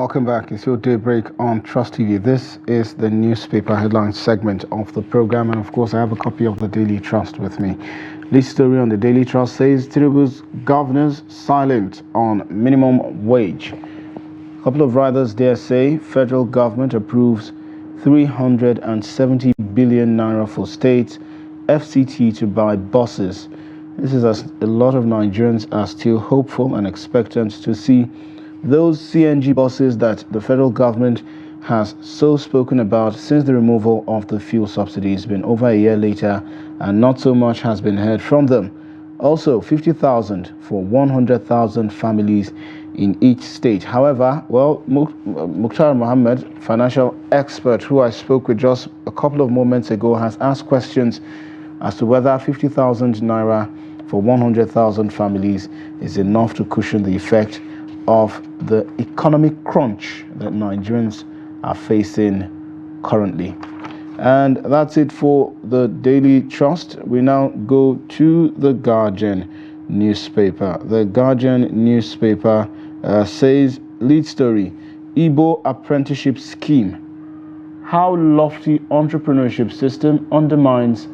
welcome back. It's your daybreak on Trust TV. This is the newspaper headline segment of the program, and of course, I have a copy of the Daily Trust with me. Lead story on the Daily Trust says Tinubu's governors silent on minimum wage. A couple of writers there say federal government approves 370 billion naira for states, FCT to buy buses. This is as a lot of Nigerians are still hopeful and expectant to see those CNG buses that the federal government has so spoken about since the removal of the fuel subsidy. It's been over a year later and not so much has been heard from them. Also, 50,000 for 100,000 families in each state. However, Mukhtar Mohammed, financial expert who I spoke with just a couple of moments ago, has asked questions as to whether 50,000 naira for 100,000 families is enough to cushion the effect of the economic crunch that Nigerians are facing currently. And that's it for the Daily Trust. We now go to the Guardian newspaper. The Guardian newspaper says, lead story, Igbo apprenticeship scheme. How lofty entrepreneurship system undermines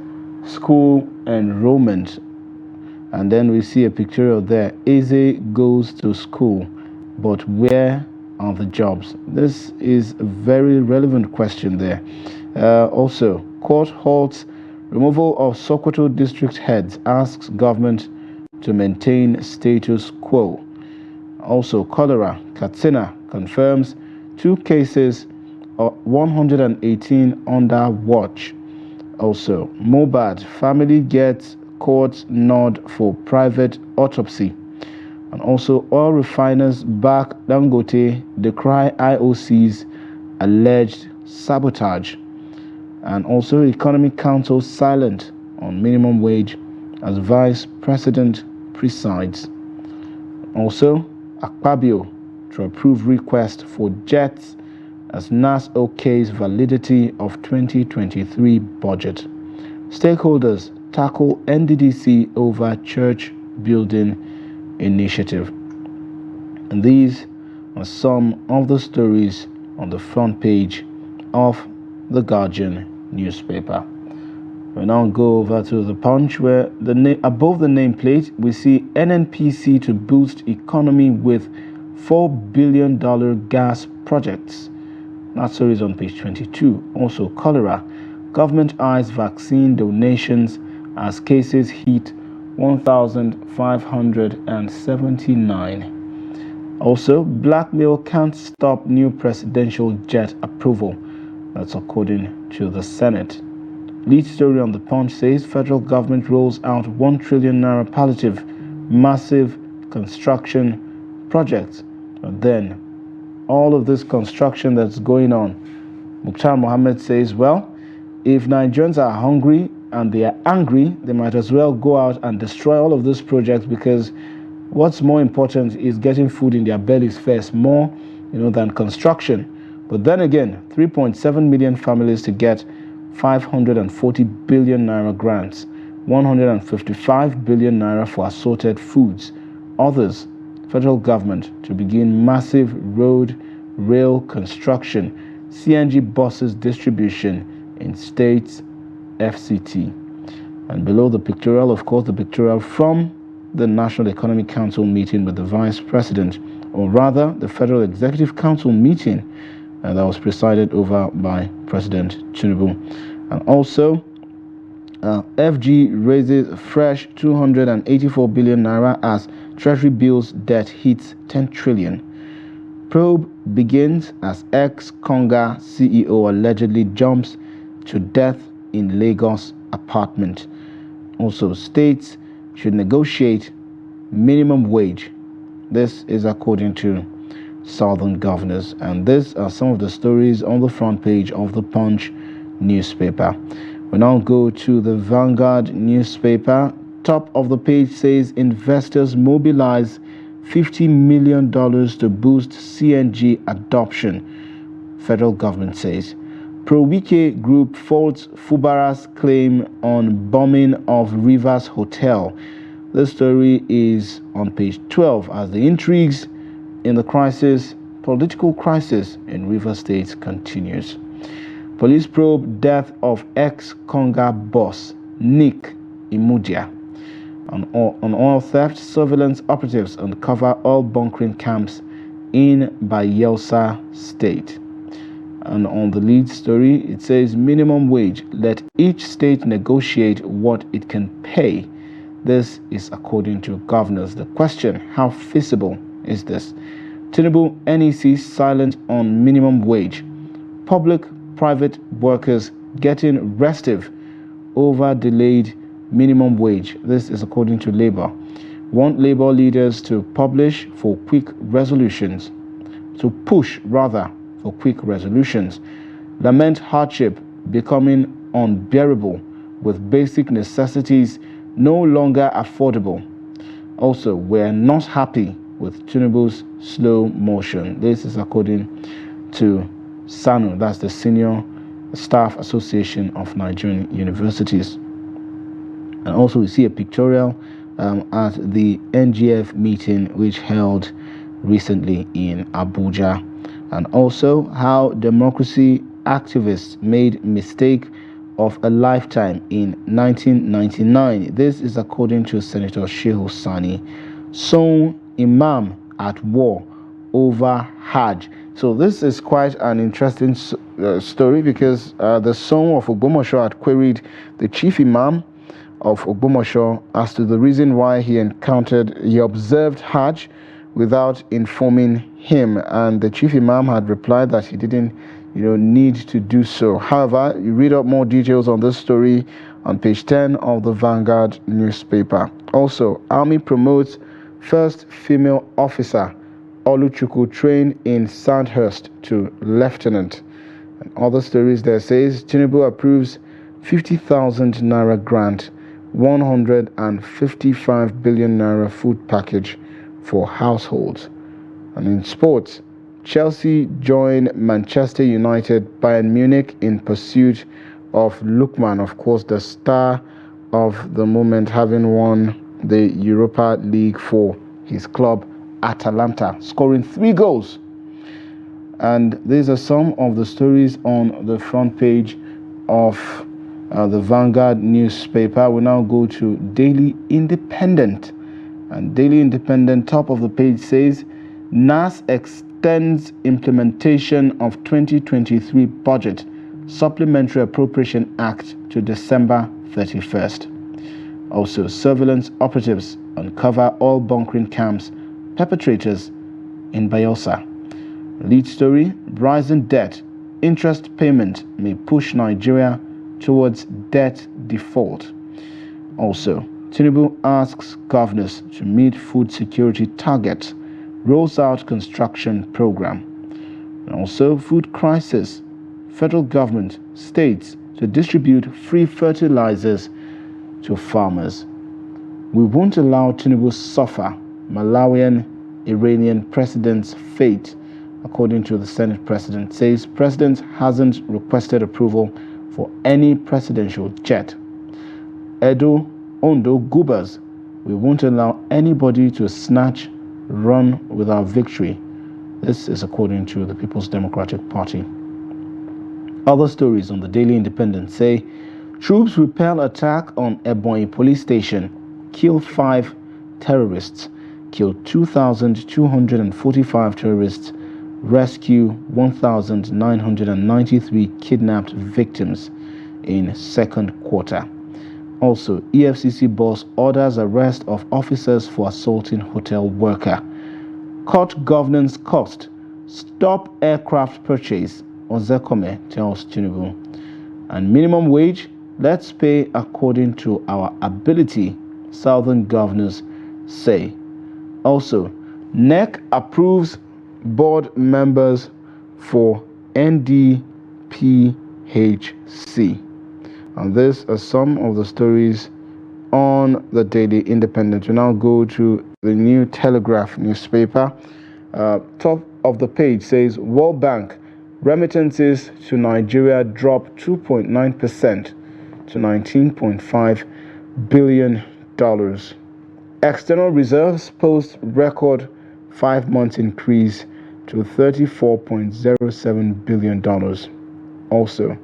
school enrollment. And then we see a pictorial there. Eze goes to school, but where are the jobs? This is a very relevant question there. Also, court halts removal of Sokoto district heads, asks government to maintain status quo. Also, cholera, Katsina confirms 2 cases, 118 under watch. Also, Mobad, family gets court's nod for private autopsy. And also, oil refiners back Dangote decry IOC's alleged sabotage. And also, Economic Council silent on minimum wage as Vice President presides. Also, Akpabio to approve request for jets as NAS OK's validity of 2023 budget. Stakeholders tackle NDDC over church building initiative. And these are some of the stories on the front page of the Guardian newspaper. We now go over to the Punch, where above the nameplate we see NNPC to boost economy with $4 billion gas projects. That story is on page 22. Also, cholera, government eyes vaccine donations as cases hit 1,579. Also, blackmail can't stop new presidential jet approval. That's according to the Senate. Lead story on the Punch says federal government rolls out 1 trillion naira palliative, massive construction projects. But then, all of this construction that's going on, Mukhtar Mohammed says, well, if Nigerians are hungry and they are angry, they might as well go out and destroy all of these projects, because what's more important is getting food in their bellies first, more than construction. But then again, 3.7 million families to get 540 billion naira grants, 155 billion naira for assorted foods. Others, federal government to begin massive road, rail construction, CNG buses distribution in states, FCT. And below the pictorial, of course, the pictorial from the National Economic Council meeting with the Vice President, or rather the Federal Executive Council meeting that was presided over by President Tinubu. And also, FG raises fresh 284 billion naira as Treasury bills debt hits 10 trillion. Probe begins as ex-Conga CEO allegedly jumps to death in Lagos apartment. Also, states should negotiate minimum wage. This is according to Southern governors. And these are some of the stories on the front page of the Punch newspaper. We now go to the Vanguard newspaper. Top of the page says investors mobilize $50 million to boost CNG adoption. Federal government says. Pro-Wike group faults Fubara's claim on bombing of Rivers Hotel. This story is on page 12 as the intrigues in the crisis Political crisis in Rivers State continues. Police probe death of ex-Conga boss Nick Imudia. On oil theft, surveillance operatives uncover oil bunkering camps in Bayelsa State. And on the lead story, it says minimum wage. Let each state negotiate what it can pay. This is according to governors. The question, how feasible is this? Tinubu NEC silent on minimum wage. Public-private workers getting restive over delayed minimum wage. This is according to Labour. Want Labour leaders to push for quick resolutions. Lament hardship becoming unbearable with basic necessities no longer affordable. Also, we're not happy with Tinubu's slow motion. This is according to SANU, that's the Senior Staff Association of Nigerian Universities. And also we see a pictorial at the NGF meeting which held recently in Abuja, and also how democracy activists made mistake of a lifetime in 1999. This is according to Senator Shehu Sani. Song Imam at war over Hajj. So this is quite an interesting story, because the son of Ogbomoso had queried the chief imam of Ogbomoso as to the reason why he observed Hajj without informing him, and the chief imam had replied that he didn't need to do so. However, you read up more details on this story on page 10 of the Vanguard newspaper. Also, Army promotes first female officer Oluchukwu trained in Sandhurst to lieutenant. And other stories there says Tinubu approves 50,000 naira grant, 155 billion naira food package for households. And in sports, Chelsea join Manchester United, Bayern Munich in pursuit of Lookman, of course, the star of the moment, having won the Europa League for his club, Atalanta, scoring 3 goals. And these are some of the stories on the front page of the Vanguard newspaper. We now go to Daily Independent. And Daily Independent, top of the page, says NAS extends implementation of 2023 budget Supplementary Appropriation Act to December 31st. Also, surveillance operatives uncover oil bunkering camps, perpetrators in Bayelsa. Lead story, rising debt, interest payment may push Nigeria towards debt default. Also, Tinubu asks governors to meet food security targets, rolls out construction program. And also, food crisis, federal government, states to distribute free fertilizers to farmers. We won't allow Tinubu suffer Malawian Iranian president's fate, according to the Senate president. Says president hasn't requested approval for any presidential jet. Edo, Ondo, Gubas, we won't allow anybody to run with our victory. This is according to the People's Democratic Party. Other stories on the Daily Independent say troops repel attack on Ebonyi police station, kill 5 terrorists, kill 2,245 terrorists, rescue 1,993 kidnapped victims in second quarter. Also, EFCC boss orders arrest of officers for assaulting hotel worker. Cut governance cost. Stop aircraft purchase. Ozekome tells Tinubu. And minimum wage, let's pay according to our ability, southern governors say. Also, NEC approves board members for NDPHC. And these are some of the stories on the Daily Independent. We now go to the New Telegraph newspaper. Top of the page says World Bank remittances to Nigeria drop 2.9% to $19.5 billion. External reserves post record 5 months increase to $34.07 billion. Also,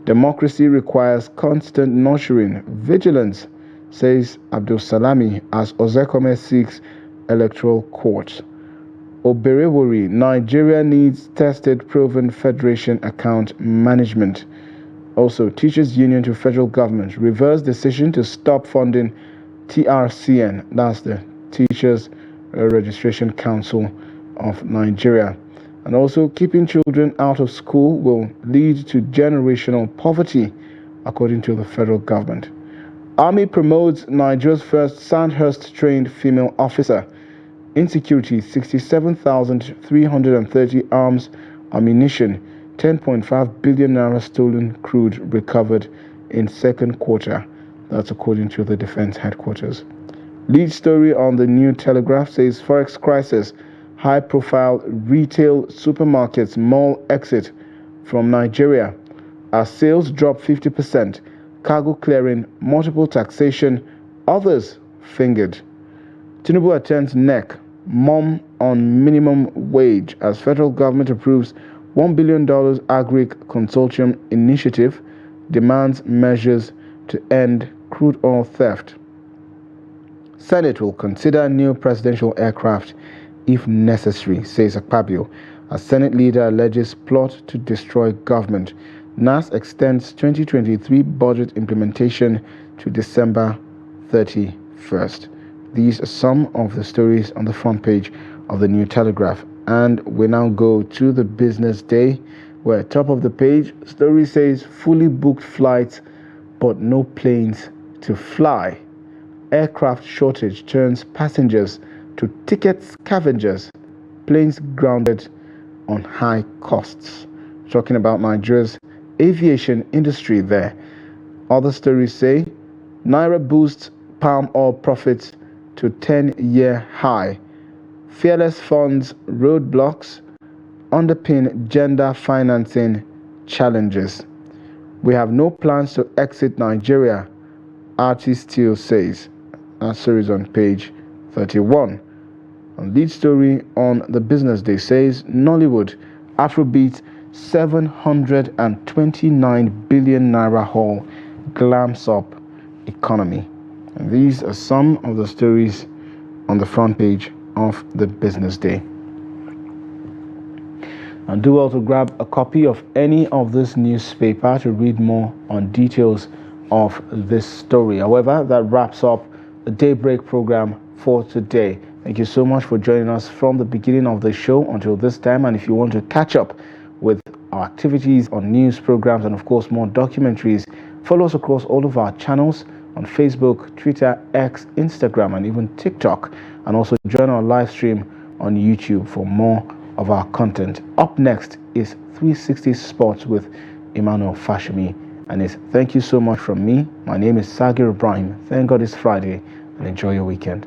democracy requires constant nurturing, vigilance, says Abdul Salami as Ozekome seeks electoral court. Oberewori, Nigeria needs tested, proven federation account management. Also, Teachers Union to federal government reverse decision to stop funding TRCN, that's the Teachers Registration Council of Nigeria. And also, keeping children out of school will lead to generational poverty, according to the federal government. Army promotes Nigeria's first Sandhurst-trained female officer. Insecurity, 67,330 arms, ammunition, 10.5 billion naira stolen crude recovered in second quarter. That's according to the defense headquarters. Lead story on the New Telegraph says Forex crisis, high-profile retail supermarkets mall exit from Nigeria as sales drop 50%, cargo clearing, multiple taxation, others fingered. Tinubu attends NEC, mom on minimum wage as federal government approves $1 billion agri consortium initiative, demands measures to end crude oil theft. Senate will consider new presidential aircraft if necessary, says Akpabio, as Senate leader alleges plot to destroy government. NAS extends 2023 budget implementation to December 31st. These are some of the stories on the front page of the New Telegraph. And we now go to the business day, where top of the page, story says fully booked flights, but no planes to fly. Aircraft shortage turns passengers to ticket scavengers. Planes grounded on high costs. Talking about Nigeria's aviation industry there. Other stories say Naira boosts palm oil profits to 10-year high. Fearless funds roadblocks underpin gender financing challenges. We have no plans to exit Nigeria, artist still says. That story is on page 31. And lead story on the business day says Nollywood, Afrobeat 729 billion naira haul glams up economy. And these are some of the stories on the front page of the business day. And do well to grab a copy of any of this newspaper to read more on details of this story. However, that wraps up the Daybreak program for today. Thank you so much for joining us from the beginning of the show until this time. And if you want to catch up with our activities on news programs and of course more documentaries, follow us across all of our channels on Facebook, Twitter, X, Instagram, and even TikTok. And also join our live stream on YouTube for more of our content. Up next is 360 Sports with Emmanuel Fashimi. And it's thank you so much from me. My name is Sagir Ibrahim. Thank God it's Friday and enjoy your weekend.